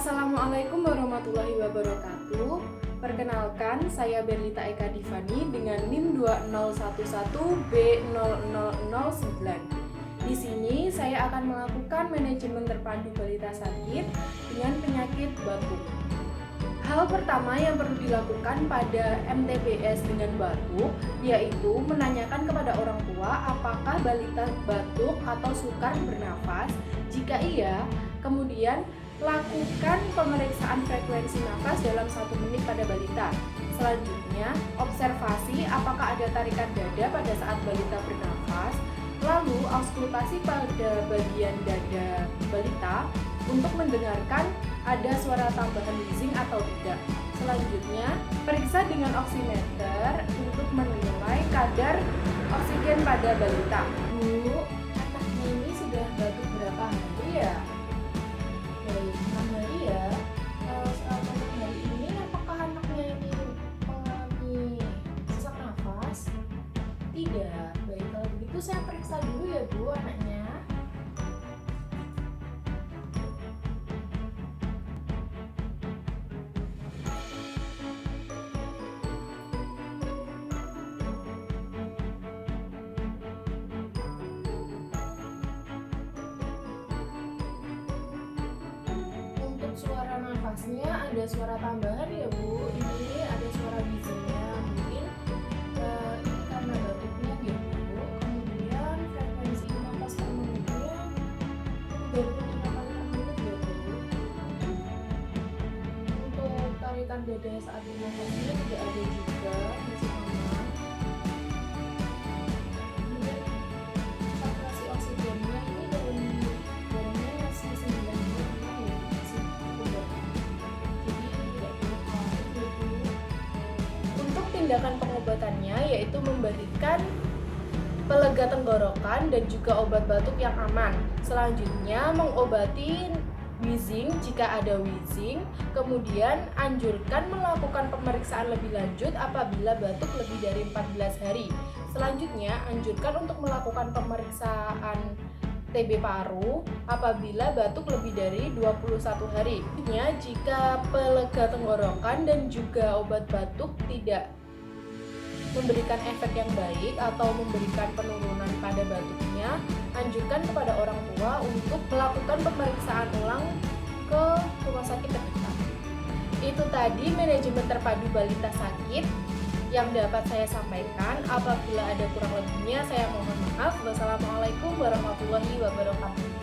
Assalamualaikum warahmatullahi wabarakatuh. Perkenalkan, saya Berlita Eka Divani dengan NIM 2011B0009. Di sini saya akan melakukan manajemen terpadu balita sakit dengan penyakit batuk. Hal pertama yang perlu dilakukan pada MTBS dengan batuk yaitu menanyakan kepada orang tua apakah balita batuk atau sukar bernafas. Jika iya, kemudian lakukan pemeriksaan frekuensi nafas dalam 1 menit pada balita. Selanjutnya, observasi apakah ada tarikan dada pada saat balita bernafas. Lalu, auskultasi pada bagian dada balita untuk mendengarkan ada suara tambahan wheezing atau tidak. Selanjutnya, periksa dengan oximeter untuk menilai kadar oksigen pada balita. Bu, anaknya ini sudah batuk berapa hari ya? Baik, 6 hari ya. Selama 6 hari ini, apakah anaknya ini mengalami sesak nafas? Tidak. Baik, kalau begitu saya periksa dulu ya Bu anaknya. Untuk suara nafasnya ada suara tambahan ya Bu. Ini ada suara wheezingnya. Mungkin ini karena batuknya ya Bu. Kemudian frekuensi nafas per menitnya dari 5 kali per menit ya Bu. Untuk tarikan dada saat bernafasnya tidak ada juga, masih aman. Kemudian saturasi oksigennya ini darahnya masih 95 ya, masih cukup. Jadi tidak perlu khawatir ya Bu. Untuk tindakan pengobatannya yaitu memberikan pelega tenggorokan dan juga obat batuk yang aman. Selanjutnya mengobati wheezing jika ada wheezing. Kemudian anjurkan melakukan pemeriksaan lebih lanjut apabila batuk lebih dari 14 hari. Selanjutnya anjurkan untuk melakukan pemeriksaan TB paru apabila batuk lebih dari 21 hari. Jika pelega tenggorokan dan juga obat batuk tidak memberikan efek yang baik atau memberikan penurunan pada batuknya, anjurkan kepada orang tua untuk melakukan pemeriksaan ulang ke rumah sakit terdekat. Itu tadi manajemen terpadu balita sakit yang dapat saya sampaikan. Apabila ada kurang lebihnya, saya mohon maaf. Wassalamualaikum warahmatullahi wabarakatuh.